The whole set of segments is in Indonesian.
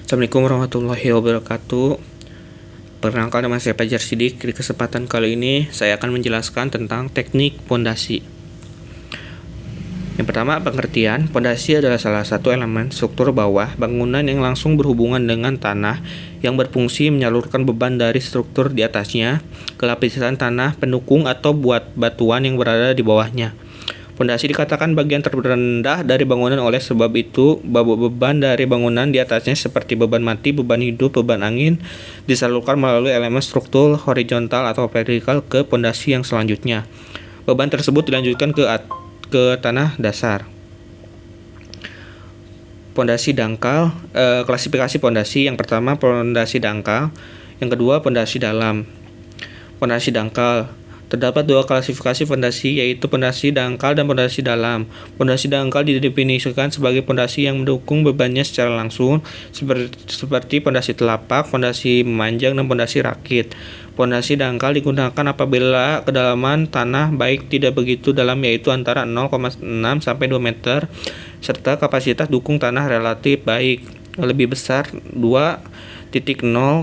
Assalamualaikum warahmatullahi wabarakatuh. Perkenalkan, nama saya Fajar Sidik. Di kesempatan kali ini saya akan menjelaskan tentang teknik pondasi. Yang pertama, pengertian. Pondasi adalah salah satu elemen struktur bawah bangunan yang langsung berhubungan dengan tanah yang berfungsi menyalurkan beban dari struktur di atasnya ke lapisan tanah pendukung atau buat batuan yang berada di bawahnya. Pondasi dikatakan bagian terendah dari bangunan, oleh sebab itu beban dari bangunan di atasnya seperti beban mati, beban hidup, beban angin disalurkan melalui elemen struktur horizontal atau vertikal ke pondasi yang selanjutnya. Beban tersebut dilanjutkan ke tanah dasar. Pondasi dangkal, klasifikasi pondasi. Yang pertama, pondasi dangkal. Yang kedua, pondasi dalam. Pondasi dangkal. Terdapat dua klasifikasi pondasi, yaitu pondasi dangkal dan pondasi dalam. Pondasi dangkal didefinisikan sebagai pondasi yang mendukung bebannya secara langsung, seperti pondasi telapak, pondasi memanjang, dan pondasi rakit. Pondasi dangkal digunakan apabila kedalaman tanah baik tidak begitu dalam, yaitu antara 0,6 sampai 2 meter, serta kapasitas dukung tanah relatif baik, lebih besar 2,0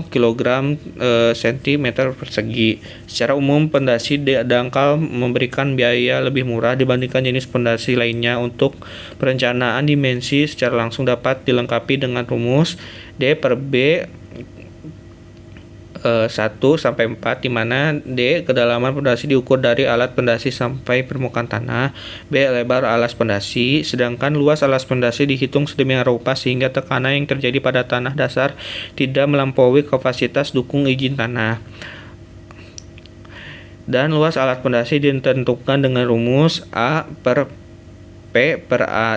kg cm persegi. Secara umum, pondasi dangkal memberikan biaya lebih murah dibandingkan jenis pondasi lainnya. Untuk perencanaan dimensi secara langsung dapat dilengkapi dengan rumus D/B 1-4, di mana D kedalaman pondasi diukur dari alat pondasi sampai permukaan tanah, B lebar alas pondasi, sedangkan luas alas pondasi dihitung sedemikian rupa sehingga tekanan yang terjadi pada tanah dasar tidak melampaui kapasitas dukung izin tanah. Dan luas alas pondasi ditentukan dengan rumus A/P/A,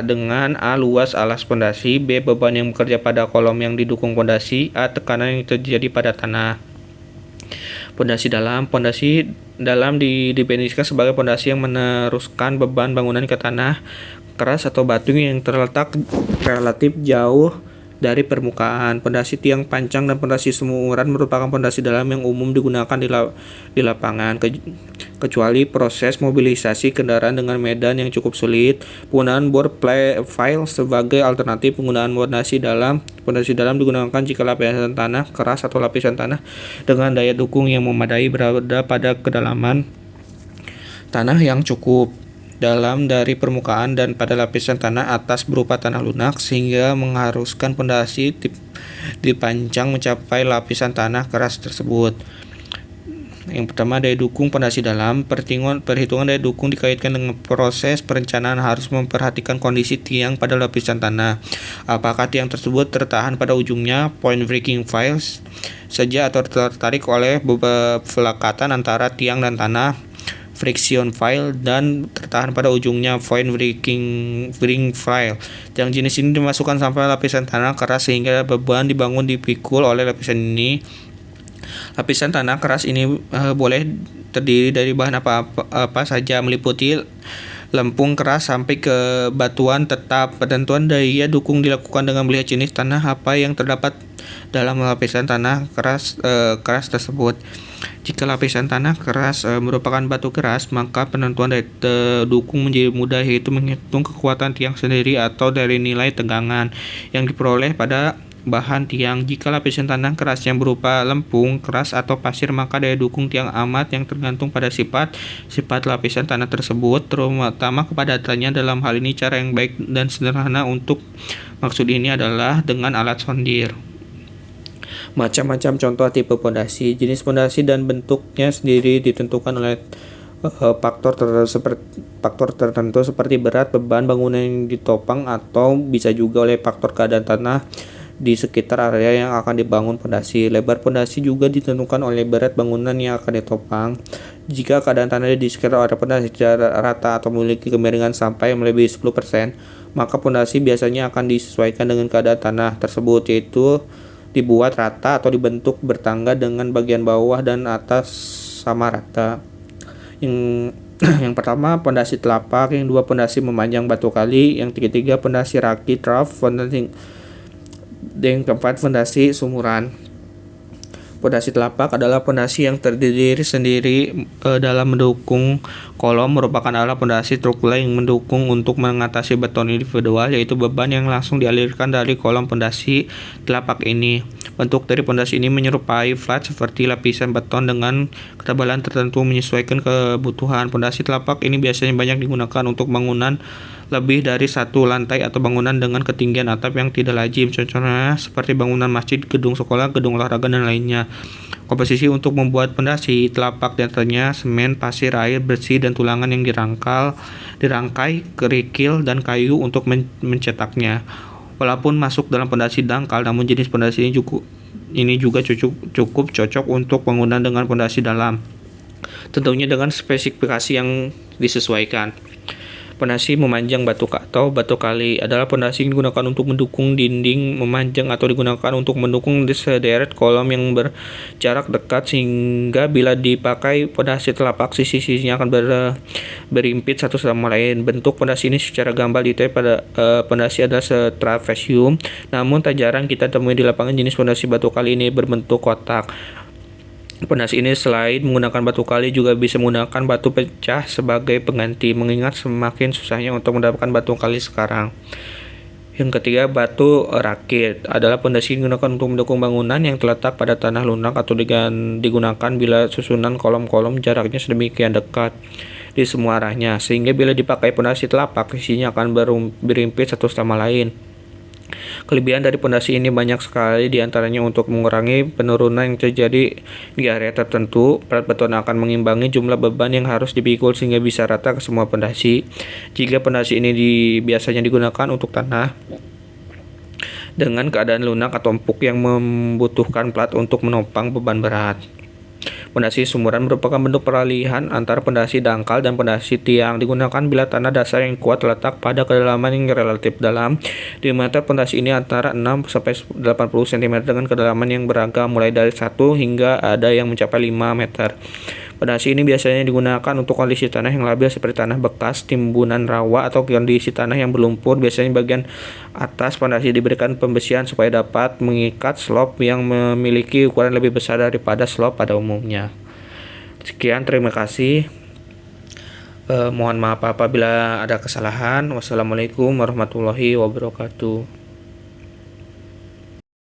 dengan A luas alas pondasi, B beban yang bekerja pada kolom yang didukung pondasi, A tekanan yang terjadi pada tanah. Pondasi dalam. Pondasi dalam didefinisikan sebagai pondasi yang meneruskan beban bangunan ke tanah keras atau batu yang terletak relatif jauh dari permukaan. Pondasi tiang pancang dan pondasi semuran merupakan pondasi dalam yang umum digunakan di lapangan, kecuali proses mobilisasi kendaraan dengan medan yang cukup sulit. Penggunaan bor pile sebagai alternatif penggunaan pondasi dalam. Pondasi dalam digunakan jika lapisan tanah keras atau lapisan tanah dengan daya dukung yang memadai berada pada kedalaman tanah yang cukup dalam dari permukaan dan pada lapisan tanah atas berupa tanah lunak, sehingga mengharuskan pondasi dipancang mencapai lapisan tanah keras tersebut. Yang pertama, daya dukung pondasi dalam. Perhitungan daya dukung dikaitkan dengan proses perencanaan, harus memperhatikan kondisi tiang pada lapisan tanah. Apakah tiang tersebut tertahan pada ujungnya, point breaking files saja, atau tertarik oleh pelekatan antara tiang dan tanah, friction file, dan tertahan pada ujungnya, point breaking file. Yang jenis ini dimasukkan sampai lapisan tanah keras sehingga beban dibangun dipikul oleh lapisan ini. Lapisan tanah keras ini boleh terdiri dari bahan apa saja, meliputi lempung keras sampai ke batuan tetap. Penentuan daya dukung dilakukan dengan melihat jenis tanah apa yang terdapat dalam lapisan tanah keras tersebut. Jika lapisan tanah keras merupakan batu keras, maka penentuan daya dukung menjadi mudah, yaitu menghitung kekuatan tiang sendiri atau dari nilai tegangan yang diperoleh pada bahan tiang. Jika lapisan tanah keras yang berupa lempung keras atau pasir, maka daya dukung tiang amat yang tergantung pada sifat lapisan tanah tersebut, terutama kepadatannya. Dalam hal ini, cara yang baik dan sederhana untuk maksud ini adalah dengan alat sondir. Macam-macam contoh tipe pondasi. Jenis pondasi dan bentuknya sendiri ditentukan oleh faktor tertentu seperti berat beban bangunan yang ditopang, atau bisa juga oleh faktor keadaan tanah di sekitar area yang akan dibangun pondasi. Lebar pondasi juga ditentukan oleh berat bangunan yang akan ditopang. Jika keadaan tanah di sekitar area pondasi tidak rata atau memiliki kemiringan sampai melebihi 10%, maka pondasi biasanya akan disesuaikan dengan keadaan tanah tersebut, yaitu dibuat rata atau dibentuk bertangga dengan bagian bawah dan atas sama rata. Yang pertama, pondasi telapak. Yang dua, pondasi memanjang batu kali. Yang ketiga, pondasi rakit rough. Yang keempat, pondasi sumuran. Pondasi telapak adalah pondasi yang terdiri sendiri dalam mendukung kolom, merupakan alat pondasi struktural yang mendukung untuk mengatasi beton individual, yaitu beban yang langsung dialirkan dari kolom pondasi telapak ini. Bentuk dari pondasi ini menyerupai flat seperti lapisan beton dengan ketebalan tertentu menyesuaikan kebutuhan. Pondasi telapak ini biasanya banyak digunakan untuk bangunan lebih dari satu lantai atau bangunan dengan ketinggian atap yang tidak lazim. Contohnya seperti bangunan masjid, gedung sekolah, gedung olahraga, dan lainnya. Komposisi untuk membuat pondasi telapak diantaranya semen, pasir, air bersih, dan tulangan yang dirangkai, kerikil, dan kayu untuk mencetaknya. Walaupun masuk dalam pondasi dangkal, namun jenis pondasi ini juga cukup cocok untuk bangunan dengan pondasi dalam, tentunya dengan spesifikasi yang disesuaikan. Pondasi memanjang batu atau batu kali adalah pondasi yang digunakan untuk mendukung dinding memanjang atau digunakan untuk mendukung sederet kolom yang berjarak dekat, sehingga bila dipakai pondasi telapak, sisi-sisinya akan berimpit satu sama lain. Bentuk pondasi ini secara gambar detail pada pondasi adalah trapesium, namun tak jarang kita temui di lapangan jenis pondasi batu kali ini berbentuk kotak. Pondasi ini selain menggunakan batu kali juga bisa menggunakan batu pecah sebagai pengganti, mengingat semakin susahnya untuk mendapatkan batu kali sekarang. Yang ketiga, batu rakit adalah pondasi yang digunakan untuk mendukung bangunan yang terletak pada tanah lunak atau digunakan bila susunan kolom-kolom jaraknya sedemikian dekat di semua arahnya, sehingga bila dipakai pondasi telapak, sisinya akan berimpit satu sama lain. Kelebihan dari pondasi ini banyak sekali, diantaranya untuk mengurangi penurunan yang terjadi di area tertentu. Berat beton akan mengimbangi jumlah beban yang harus dipikul sehingga bisa rata ke semua pondasi. Jika pondasi ini biasanya digunakan untuk tanah dengan keadaan lunak atau empuk yang membutuhkan plat untuk menopang beban berat. Pondasi sumuran merupakan bentuk peralihan antara pondasi dangkal dan pondasi tiang, digunakan bila tanah dasar yang kuat terletak pada kedalaman yang relatif dalam. Diameter pondasi ini antara 6-80 cm dengan kedalaman yang beragam, mulai dari 1 hingga ada yang mencapai 5 meter. Pondasi ini biasanya digunakan untuk kondisi tanah yang labil seperti tanah bekas timbunan rawa atau kondisi tanah yang berlumpur. Biasanya bagian atas pondasi diberikan pembesian supaya dapat mengikat slope yang memiliki ukuran lebih besar daripada slope pada umumnya. Sekian, terima kasih. Mohon maaf apabila ada kesalahan. Wassalamualaikum warahmatullahi wabarakatuh.